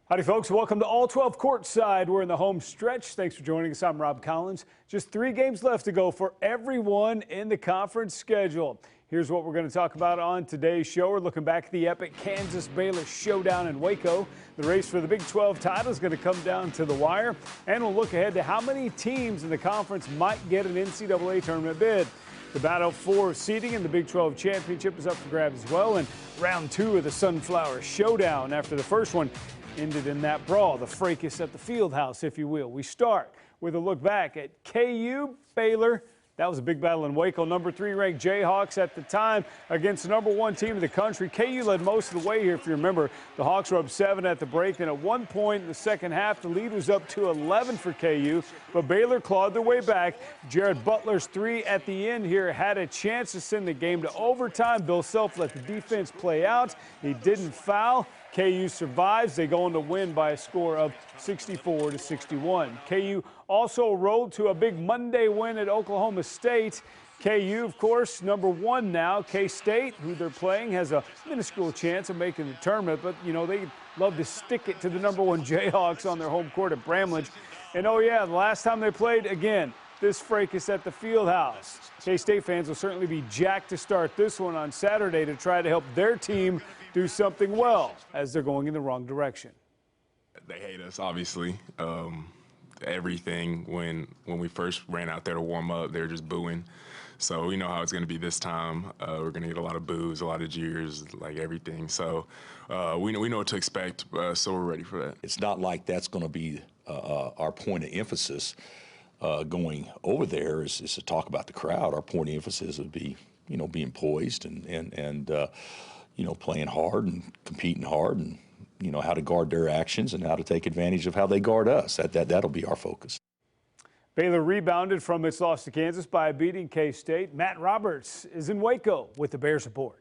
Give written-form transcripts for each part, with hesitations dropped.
Howdy, folks. Welcome to All 12 Courtside. We're in the home stretch. Thanks for joining us. I'm Rob Collins. Just 3 games left to go for everyone in the conference schedule. Here's what we're going to talk about on today's show. We're looking back at the epic Kansas-Baylor showdown in Waco. The race for the Big 12 title is going to come down to the wire. And we'll look ahead to how many teams in the conference might get an NCAA tournament bid. The battle for seeding in the Big 12 championship is up for grabs as well. And round 2 of the Sunflower Showdown after the first one ended in that brawl, the fracas at the field house, if you will. We start with a look back at KU Baylor. That was a big battle in Waco. Number 3 ranked Jayhawks at the time against the number 1 team in the country. KU led most of the way here, if you remember. The Hawks were up 7 at the break, and at one point in the second half, the lead was up to 11 for KU, but Baylor clawed their way back. Jared Butler's 3 at the end here had a chance to send the game to overtime. Bill Self let the defense play out. He didn't foul. KU survives. They go on to win by a score of 64-61. KU also rolled to a big Monday win at Oklahoma State. KU, of course, number 1 now. K-State, who they're playing, has a minuscule chance of making the tournament, but, you know, they love to stick it to the number 1 Jayhawks on their home court at Bramlage. And, oh, yeah, the last time they played, again, this fracas at the field house. K-State fans will certainly be jacked to start this one on Saturday to try to help their team do something well as they're going in the wrong direction. They hate us, obviously. Everything when we first ran out there to warm up, they were just booing. So we know how it's going to be this time. We're going to get a lot of boos, a lot of jeers, like everything. So we know what to expect, so we're ready for that. It's not like that's going to be our point of emphasis going over there is to talk about the crowd. Our point of emphasis would be, you know, being poised and you know, playing hard and competing hard and, you know, how to guard their actions and how to take advantage of how they guard us. That'll be our focus. Baylor rebounded from its loss to Kansas by beating K-State. Matt Roberts is in Waco with the Bears report.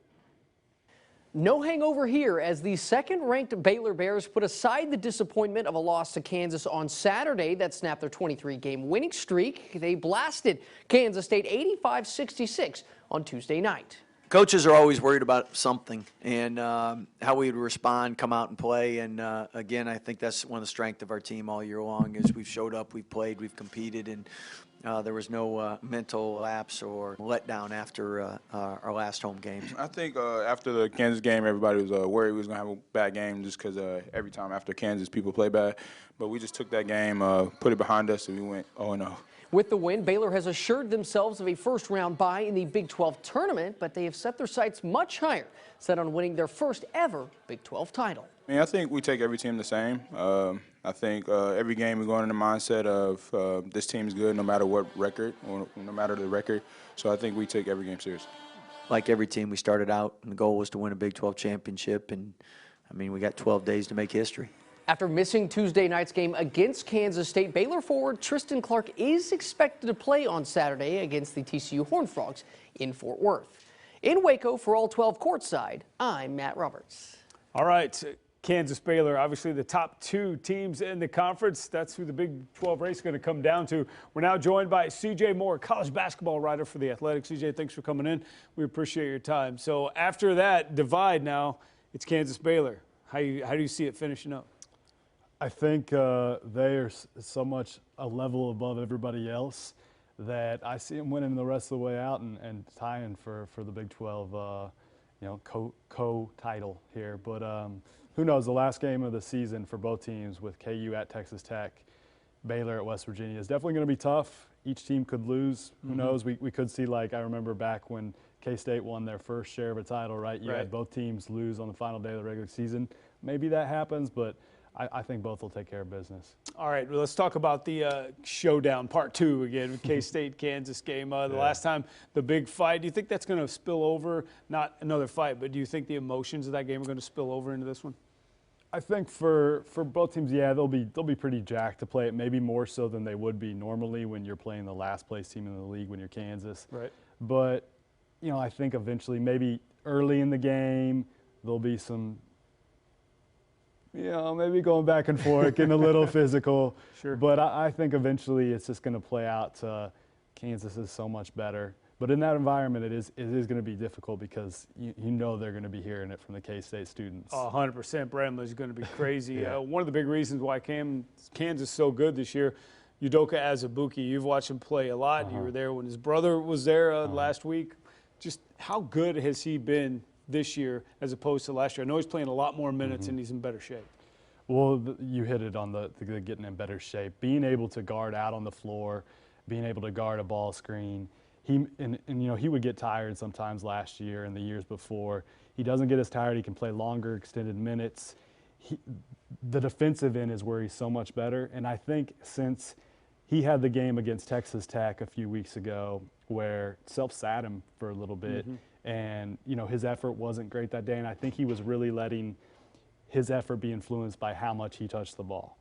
No hangover here as the second-ranked Baylor Bears put aside the disappointment of a loss to Kansas on Saturday that snapped their 23-game winning streak. They blasted Kansas State 85-66 on Tuesday night. Coaches are always worried about something and how we would respond, come out and play. And again, I think that's one of the strengths of our team all year long is we've showed up, we've played, we've competed, and there was no mental lapse or letdown after our last home games. I think after the Kansas game, everybody was worried we was going to have a bad game just because every time after Kansas, people play bad. But we just took that game, put it behind us, and we went 0-0. With the win, Baylor has assured themselves of a first-round bye in the Big 12 tournament, but they have set their sights much higher, set on winning their first ever Big 12 title. I mean, I think we take every team the same. I think every game we're going in the mindset of this team's good no matter what record or no matter the record. So I think we take every game serious. Like every team, we started out, and the goal was to win a Big 12 championship. And, I mean, we got 12 days to make history. After missing Tuesday night's game against Kansas State, Baylor forward Tristan Clark is expected to play on Saturday against the TCU Horned Frogs in Fort Worth. In Waco for All 12 Courtside, I'm Matt Roberts. All right, Kansas Baylor, obviously the top 2 teams in the conference. That's who the Big 12 race is going to come down to. We're now joined by C.J. Moore, college basketball writer for The Athletic. C.J., thanks for coming in. We appreciate your time. So after that divide now, it's Kansas Baylor. How do you see it finishing up? I think they are so much a level above everybody else that I see them winning the rest of the way out and tying for the Big 12 you know, co-title here. But who knows, the last game of the season for both teams with KU at Texas Tech, Baylor at West Virginia is definitely going to be tough. Each team could lose. Who knows? We could see, like, I remember back when K-State won their first share of a title, right? You had both teams lose on the final day of the regular season. Maybe that happens, but I think both will take care of business. All right, well, let's talk about the showdown part 2 again, K-State Kansas game. The last time, the big fight. Do you think that's going to spill over? Not another fight, but do you think the emotions of that game are going to spill over into this one? I think for both teams, yeah, they'll be pretty jacked to play it. Maybe more so than they would be normally when you're playing the last place team in the league when you're Kansas. Right. But you know, I think eventually, maybe early in the game, there'll be some. You know, maybe going back and forth, getting a little physical. Sure. But I think eventually it's just going to play out to Kansas is so much better. But in that environment, it is going to be difficult because you know they're going to be hearing it from the K-State students. 100%. Bramlett's going to be crazy. Yeah. One of the big reasons why Kansas is so good this year, Udoka Azubuike, you've watched him play a lot. You were there when his brother was there last week. Just how good has he been this year as opposed to last year? I know he's playing a lot more minutes and he's in better shape. Well, you hit it on the getting in better shape. Being able to guard out on the floor, being able to guard a ball screen. You know, he would get tired sometimes last year and the years before. He doesn't get as tired. He can play longer, extended minutes. The defensive end is where he's so much better. And I think since he had the game against Texas Tech a few weeks ago where self-sat him for a little bit, and, you know, his effort wasn't great that day. And I think he was really letting his effort be influenced by how much he touched the ball.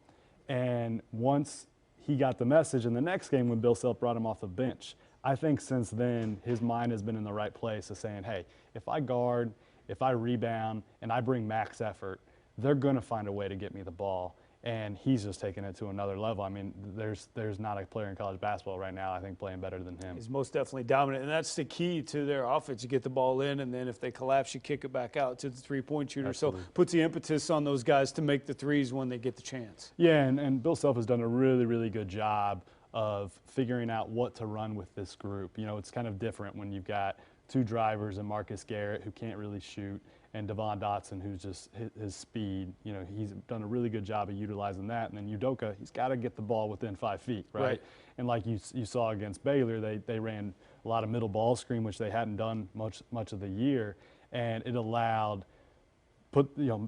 And once he got the message in the next game when Bill Self brought him off the bench, I think since then his mind has been in the right place of saying, hey, if I guard, if I rebound, and I bring max effort, they're going to find a way to get me the ball. And he's just taking it to another level. I mean, there's not a player in college basketball right now, I think, playing better than him. He's most definitely dominant, and that's the key to their offense. You get the ball in, and then if they collapse, you kick it back out to the three-point shooter. Absolutely. So puts the impetus on those guys to make the threes when they get the chance. Yeah, and Bill Self has done a really, really good job of figuring out what to run with this group. You know, it's kind of different when you've got two drivers and Marcus Garrett, who can't really shoot, and Devon Dotson, who's just his speed. You know, he's done a really good job of utilizing that. And then Udoka, he's got to get the ball within 5 feet, right? And like you saw against Baylor, they ran a lot of middle ball screen, which they hadn't done much of the year, and it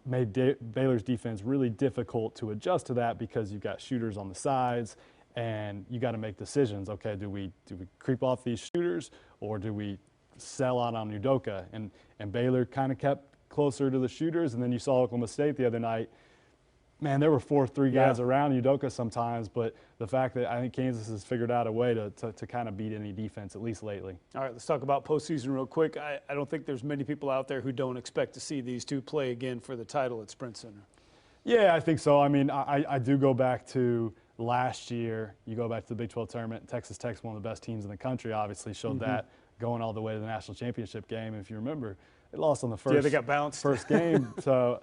made Baylor's defense really difficult to adjust to that because you've got shooters on the sides, and you got to make decisions. Okay, do we creep off these shooters, or do we sell out on Udoka? And Baylor kind of kept closer to the shooters, and then you saw Oklahoma State the other night. Man, there were 4-3 guys around Udoka sometimes, but the fact that I think Kansas has figured out a way to kind of beat any defense, at least lately. All right, let's talk about postseason real quick. I don't think there's many people out there who don't expect to see these two play again for the title at Sprint Center. Yeah, I think so. I mean, I do go back to last year. You go back to the Big 12 tournament. Texas Tech's one of the best teams in the country, obviously showed that going all the way to the national championship game. If you remember, they lost on the first, they got bounced. first game to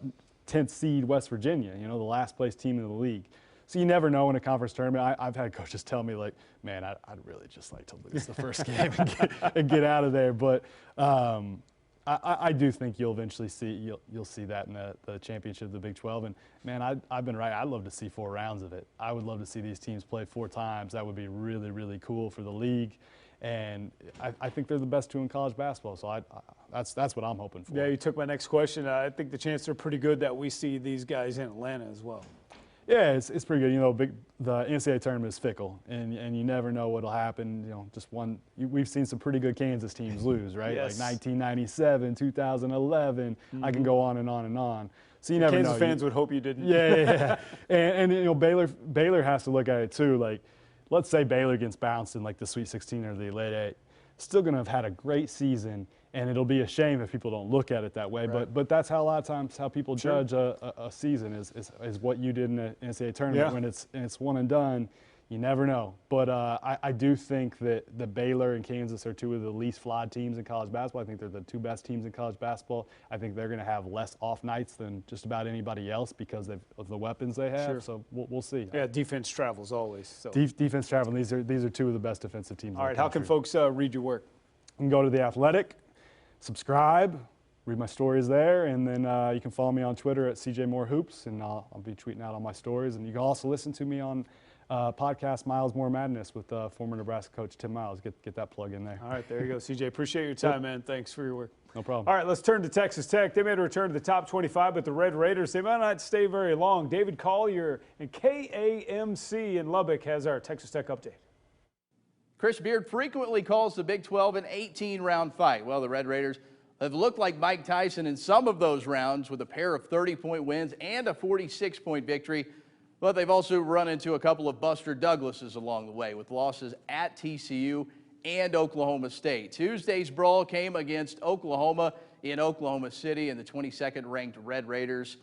10th seed West Virginia, you know, the last place team in the league. So you never know in a conference tournament. I've had coaches tell me, like, man, I'd really just like to lose the first game and get out of there. But I do think you'll eventually you'll see that in the championship of the Big 12. And, man, I've been right. I'd love to see 4 rounds of it. I would love to see these teams play 4 times. That would be really, really cool for the league. And I think they're the best 2 in college basketball, so that's what I'm hoping for. Yeah, you took my next question. I think the chances are pretty good that we see these guys in Atlanta as well. Yeah, it's pretty good. You know, the NCAA tournament is fickle, and you never know what'll happen. You know, we've seen some pretty good Kansas teams lose, right? Yes. Like 1997, 2011. I can go on and on and on. So you never know. Kansas fans would hope you didn't. Yeah. And you know, Baylor has to look at it too. Like, let's say Baylor gets bounced in like the Sweet 16 or the Elite Eight, still going to have had a great season, and it'll be a shame if people don't look at it that way. Right. But that's how a lot of times how people judge a season is what you did in the NCAA tournament. When it's one and done. You never know. But I do think that the Baylor and Kansas are 2 of the least flawed teams in college basketball. I think they're the 2 best teams in college basketball. I think they're going to have less off nights than just about anybody else because of the weapons they have. So we'll see. Yeah, defense travels always. So. Defense traveling. These are 2 of the best defensive teams. All right, how can folks read your work? You can go to The Athletic, subscribe, read my stories there, and then you can follow me on Twitter at CJMoreHoops, and I'll be tweeting out all my stories. And you can also listen to me on podcast Miles More Madness with former Nebraska coach Tim Miles. Get that plug in there. All right, there you go, CJ. Appreciate your time, man. Thanks for your work. No problem. All right, let's turn to Texas Tech. They made a return to the top 25, but the Red Raiders, they might not stay very long. David Collier and KAMC in Lubbock has our Texas Tech update. Chris Beard frequently calls the Big 12 an 18-round fight. Well, the Red Raiders have looked like Mike Tyson in some of those rounds with a pair of 30-point wins and a 46-point victory. But they've also run into a couple of Buster Douglases along the way with losses at TCU and Oklahoma State. Tuesday's brawl came against Oklahoma in Oklahoma City, and the 22nd ranked Red Raiders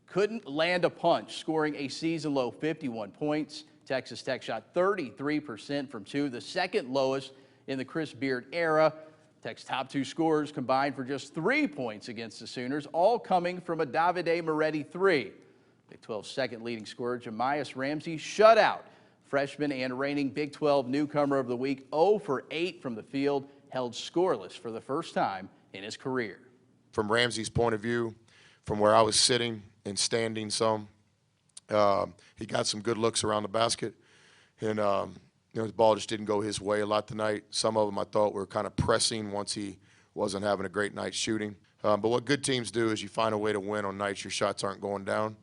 couldn't land a punch, scoring a season-low 51 points. Texas Tech shot 33% from 2, the second lowest in the Chris Beard era. Tech's top 2 scorers combined for just 3 points against the Sooners, all coming from a Davide Moretti 3. Big 12's second leading scorer, Jamias Ramsey, shut out freshman and reigning Big 12 newcomer of the week, 0 for 8 from the field, held scoreless for the first time in his career. From Ramsey's point of view, from where I was sitting and standing some, he got some good looks around the basket, and the ball just didn't go his way a lot tonight. Some of them I thought were kind of pressing once he wasn't having a great night shooting. But what good teams do is you find a way to win on nights your shots aren't going down.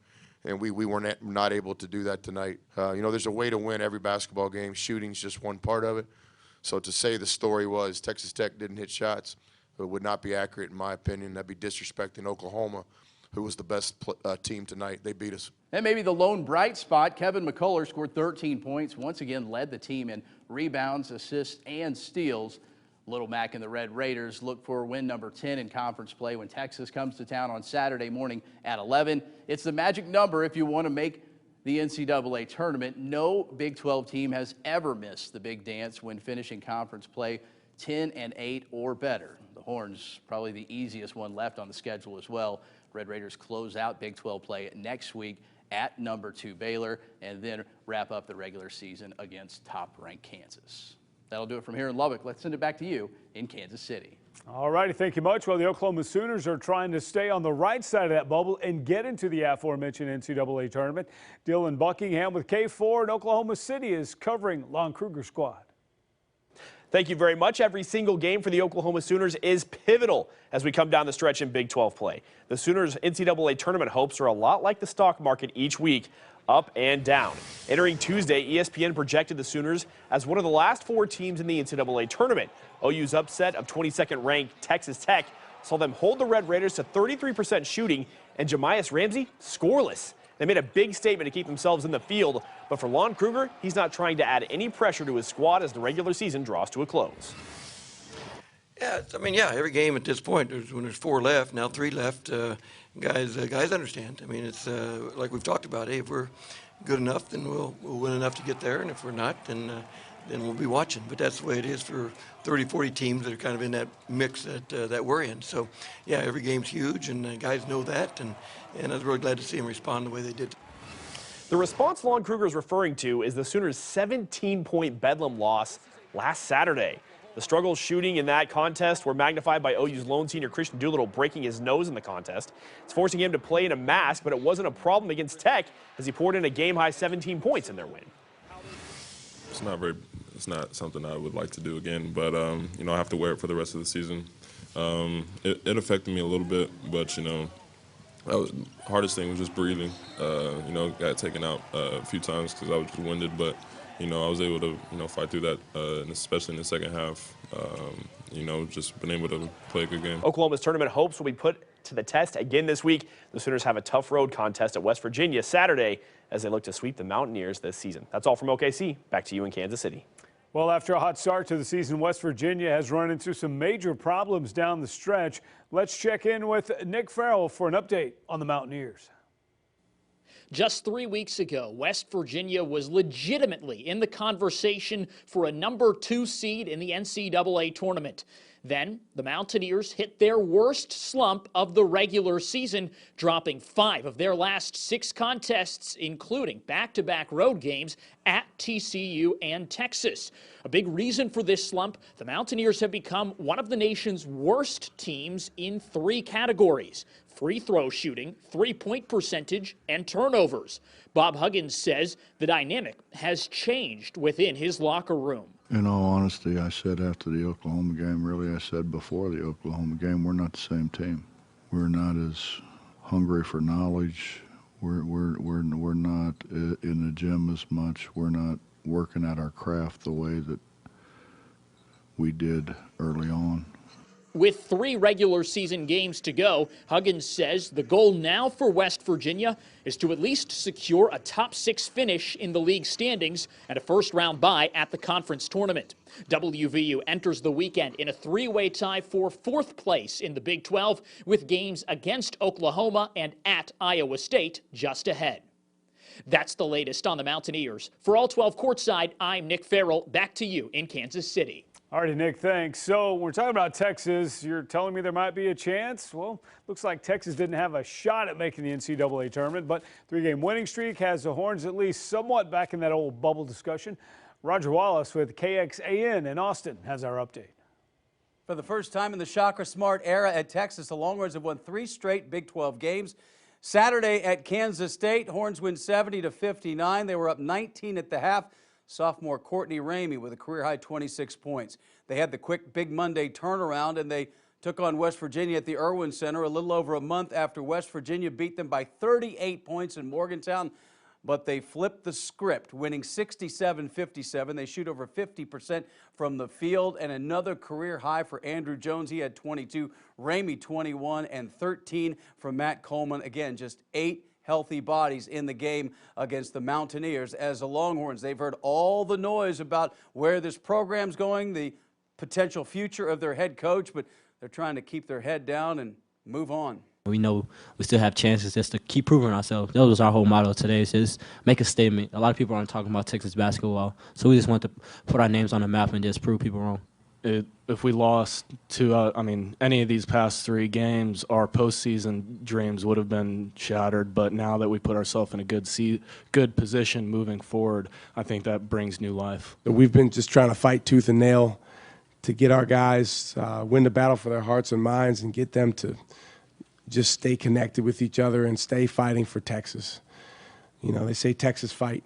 And we were not able to do that tonight. There's a way to win every basketball game. Shooting's just one part of it. So to say the story was Texas Tech didn't hit shots, it would not be accurate in my opinion. That'd be disrespecting Oklahoma, who was the best team tonight. They beat us. And maybe the lone bright spot, Kevin McCullough scored 13 points, once again led the team in rebounds, assists, and steals. Little Mac and the Red Raiders look for win number 10 in conference play when Texas comes to town on Saturday morning at 11. It's the magic number if you want to make the NCAA tournament. No Big 12 team has ever missed the big dance when finishing conference play 10-8 or better. The Horns probably the easiest one left on the schedule as well. Red Raiders close out Big 12 play next week at number 2 Baylor and then wrap up the regular season against top-ranked Kansas. That'll do it from here in Lubbock. Let's send it back to you in Kansas City. All righty, thank you much. Well, the Oklahoma Sooners are trying to stay on the right side of that bubble and get into the aforementioned NCAA tournament. Dylan Buckingham with K4 and Oklahoma City is covering Lon Kruger's squad. Thank you very much. Every single game for the Oklahoma Sooners is pivotal as we come down the stretch in Big 12 play. The Sooners' NCAA tournament hopes are a lot like the stock market each week, up and down. Entering Tuesday, ESPN projected the Sooners as one of the last 4 teams in the NCAA tournament. OU's upset of 22nd ranked Texas Tech saw them hold the Red Raiders to 33% shooting and Jamias Ramsey scoreless. They made a big statement to keep themselves in the field, but for Lon Kruger, he's not trying to add any pressure to his squad as the regular season draws to a close. Yeah, every game at this point, when there's 4 left, now 3 left, guys understand. It's like we've talked about. Hey, if we're good enough, then we'll win enough to get there, and if we're not, then we'll be watching. But that's the way it is for 30, 40 teams that are kind of in that mix that we're in. So, yeah, every game's huge, and guys know that, and I was really glad to see them respond the way they did. The response Lon Kruger is referring to is the Sooners' 17-point Bedlam loss last Saturday. The struggles shooting in that contest were magnified by OU's lone senior Christian Doolittle breaking his nose in the contest. It's forcing him to play in a mask, but it wasn't a problem against Tech as he poured in a game-high 17 points in their win. It's not something I would like to do again, but I have to wear it for the rest of the season. It affected me a little bit, but the hardest thing was just breathing. Got taken out a few times because I was just winded, but I was able to fight through that, and especially in the second half. Just been able to play a good game. Oklahoma's tournament hopes will be put to the test again this week. The Sooners have a tough road contest at West Virginia Saturday as they look to sweep the Mountaineers this season. That's all from OKC. Back to you in Kansas City. Well, after a hot start to the season, West Virginia has run into some major problems down the stretch. Let's check in with Nick Farrell for an update on the Mountaineers. Just 3 weeks ago, West Virginia was legitimately in the conversation for a number 2 seed in the NCAA tournament. Then the Mountaineers hit their worst slump of the regular season, dropping 5 of their last 6 contests, including back-to-back road games at TCU and Texas. A big reason for this slump, the Mountaineers have become one of the nation's worst teams in 3 categories: free throw shooting, 3-point percentage, and turnovers. Bob Huggins says the dynamic has changed within his locker room. In all honesty, I said after the Oklahoma game, really I said before the Oklahoma game, we're not the same team. We're not as hungry for knowledge. We're not in the gym as much. We're not working at our craft the way that we did early on. With 3 regular season games to go, Huggins says the goal now for West Virginia is to at least secure a top 6 finish in the league standings and a first-round bye at the conference tournament. WVU enters the weekend in a 3-way tie for 4th place in the Big 12 with games against Oklahoma and at Iowa State just ahead. That's the latest on the Mountaineers. For All 12 Courtside, I'm Nick Farrell. Back to you in Kansas City. All righty, Nick, thanks. So we're talking about Texas. You're telling me there might be a chance? Well, looks like Texas didn't have a shot at making the NCAA tournament, but three-game winning streak has the Horns at least somewhat back in that old bubble discussion. Roger Wallace with KXAN in Austin has our update. For the first time in the Shocker Smart era at Texas, the Longhorns have won 3 straight Big 12 games. Saturday at Kansas State, Horns win 70-59. They were up 19 at the half. Sophomore Courtney Ramey with a career-high 26 points. They had the quick Big Monday turnaround, and they took on West Virginia at the Irwin Center a little over a month after West Virginia beat them by 38 points in Morgantown. But they flipped the script, winning 67-57. They shoot over 50% from the field, and another career high for Andrew Jones. He had 22, Ramey 21, and 13 from Matt Coleman. Again, just 8 healthy bodies in the game against the Mountaineers. As the Longhorns, they've heard all the noise about where this program's going, the potential future of their head coach, but they're trying to keep their head down and move on. We know we still have chances just to keep proving ourselves. That was our whole motto today, is just make a statement. A lot of people aren't talking about Texas basketball, so we just want to put our names on the map and just prove people wrong. If we lost to, any of these past 3 games, our postseason dreams would have been shattered. But now that we put ourselves in a good position moving forward, I think that brings new life. We've been just trying to fight tooth and nail to get our guys win the battle for their hearts and minds and get them to just stay connected with each other and stay fighting for Texas. You know, they say Texas fight.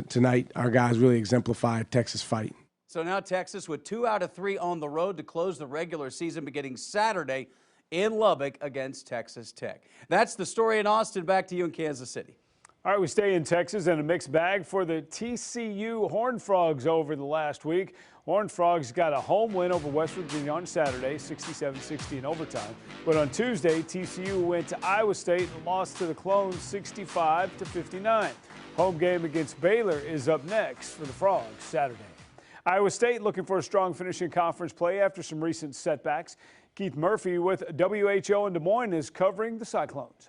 Tonight our guys really exemplified Texas fight. So now Texas with 2 out of 3 on the road to close the regular season beginning Saturday in Lubbock against Texas Tech. That's the story in Austin. Back to you in Kansas City. All right, we stay in Texas and a mixed bag for the TCU Horned Frogs over the last week. Horned Frogs got a home win over West Virginia on Saturday, 67-60 in overtime. But on Tuesday, TCU went to Iowa State and lost to the Clones 65-59. Home game against Baylor is up next for the Frogs Saturday. Iowa State looking for a strong finish in conference play after some recent setbacks. Keith Murphy with WHO in Des Moines is covering the Cyclones.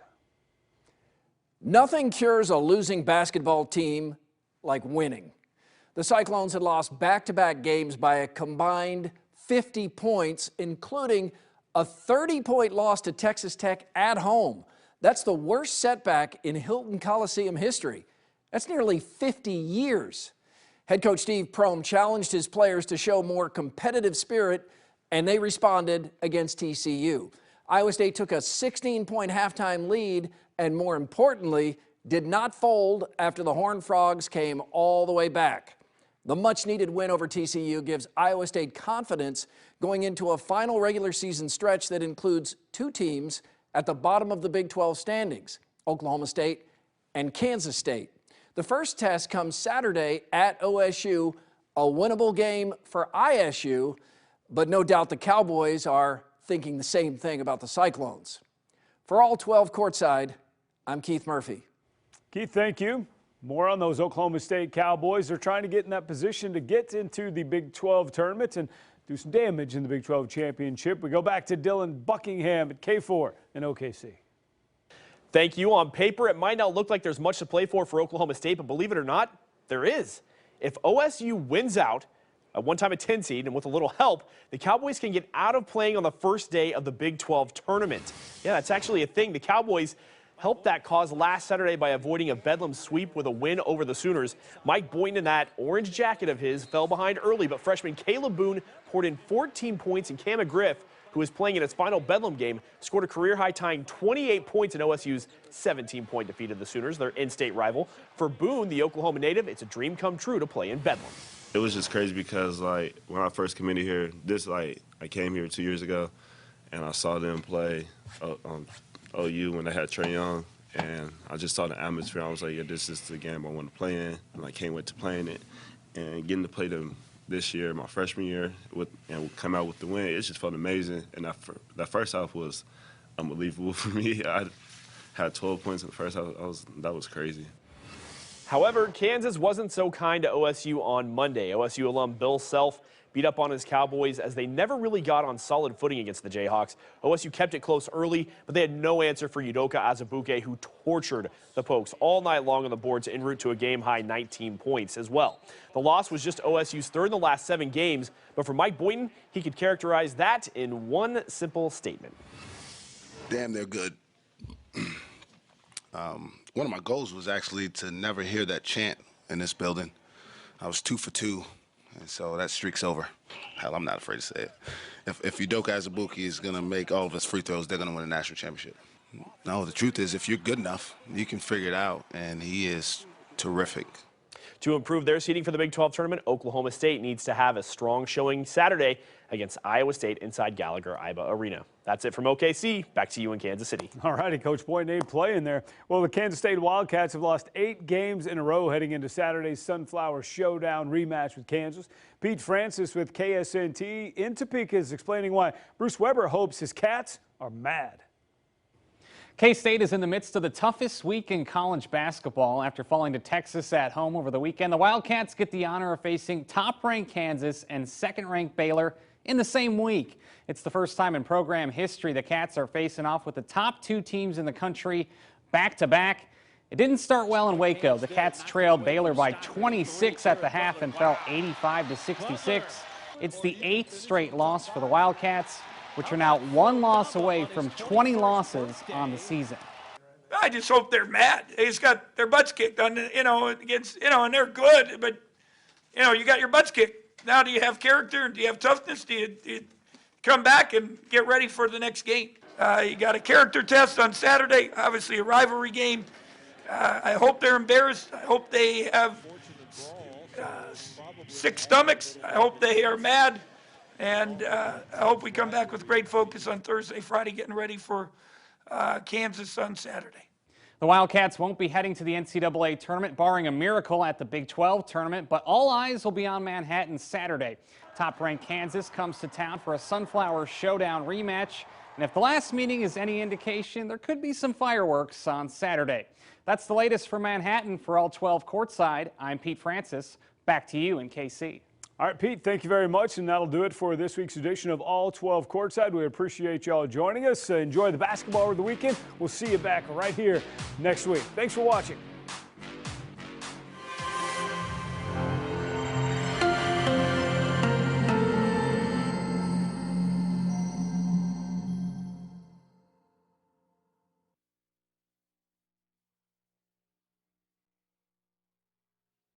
Nothing cures a losing basketball team like winning. The Cyclones had lost back-to-back games by a combined 50 points, including a 30-point loss to Texas Tech at home. That's the worst setback in Hilton Coliseum history. That's nearly 50 years. Head coach Steve Prohm challenged his players to show more competitive spirit, and they responded against TCU. Iowa State took a 16-point halftime lead and, more importantly, did not fold after the Horned Frogs came all the way back. The much-needed win over TCU gives Iowa State confidence going into a final regular season stretch that includes 2 teams at the bottom of the Big 12 standings, Oklahoma State and Kansas State. The first test comes Saturday at OSU, a winnable game for ISU, but no doubt the Cowboys are thinking the same thing about the Cyclones. For All12 Courtside, I'm Keith Murphy. Keith, thank you. More on those Oklahoma State Cowboys. They're trying to get in that position to get into the Big 12 tournament and do some damage in the Big 12 championship. We go back to Dylan Buckingham at K4 in OKC. Thank you. On paper, it might not look like there's much to play for Oklahoma State, but believe it or not, there is. If OSU wins out, at one time a 10 seed, and with a little help, the Cowboys can get out of playing on the first day of the Big 12 tournament. Yeah, that's actually a thing. The Cowboys helped that cause last Saturday by avoiding a Bedlam sweep with a win over the Sooners. Mike Boynton in that orange jacket of his fell behind early, but freshman Caleb Boone poured in 14 points, and Cam McGriff, who is playing in his final Bedlam game, scored a career-high tying 28 points in OSU's 17-point defeat of the Sooners, their in-state rival. For Boone, the Oklahoma native, it's a dream come true to play in Bedlam. It was just crazy because, when I first committed here, I came here 2 years ago, and I saw them play on OU when they had Trae Young, and I just saw the atmosphere. I was like, yeah, this is the game I want to play in, and I can't wait to play in it. And getting to play them this year, my freshman year, and come out with the win, it just felt amazing. And that first half was unbelievable for me. I had 12 points in the first half. That was crazy. However, Kansas wasn't so kind to OSU on Monday. OSU alum Bill Self beat up on his Cowboys as they never really got on solid footing against the Jayhawks. OSU kept it close early, but they had no answer for Udoka Azubuike, who tortured the Pokes all night long on the boards en route to a game-high 19 points as well. The loss was just OSU's third in the last 7 games, but for Mike Boynton, he could characterize that in one simple statement. Damn, they're good. One of my goals was actually to never hear that chant in this building. I was 2 for 2. And so that streak's over. Hell, I'm not afraid to say it. If Udoka Azubuike is going to make all of his free throws, they're going to win a national championship. No, the truth is, if you're good enough, you can figure it out, and he is terrific. To improve their seeding for the Big 12 tournament, Oklahoma State needs to have a strong showing Saturday against Iowa State inside Gallagher-Iba Arena. That's it from OKC. Back to you in Kansas City. All righty, Coach Boynton ain't playing there. Well, the Kansas State Wildcats have lost 8 games in a row heading into Saturday's Sunflower Showdown rematch with Kansas. Pete Francis with KSNT in Topeka is explaining why Bruce Weber hopes his Cats are mad. K-State is in the midst of the toughest week in college basketball after falling to Texas at home over the weekend. The Wildcats get the honor of facing top-ranked Kansas and second-ranked Baylor in the same week. It's the first time in program history the Cats are facing off with the top 2 teams in the country back-to-back. It didn't start well in Waco. The Cats trailed Baylor by 26 at the half and fell 85-66. It's the 8th straight loss for the Wildcats, which are now 1 loss away from 20 losses on the season. I just hope they're mad. They just got their butts kicked on, against, and they're good, but, you got your butts kicked. Now do you have character? Do you have toughness? Do you come back and get ready for the next game? You got a character test on Saturday, obviously a rivalry game. I hope they're embarrassed. I hope they have sick stomachs. I hope they are mad. And I hope we come back with great focus on Thursday, Friday, getting ready for Kansas on Saturday. The Wildcats won't be heading to the NCAA tournament, barring a miracle at the Big 12 tournament, but all eyes will be on Manhattan Saturday. Top-ranked Kansas comes to town for a Sunflower Showdown rematch, and if the last meeting is any indication, there could be some fireworks on Saturday. That's the latest from Manhattan. For All12 Courtside, I'm Pete Francis. Back to you in KC. All right, Pete, thank you very much, and that'll do it for this week's edition of All 12 Courtside. We appreciate y'all joining us. Enjoy the basketball over the weekend. We'll see you back right here next week. Thanks for watching.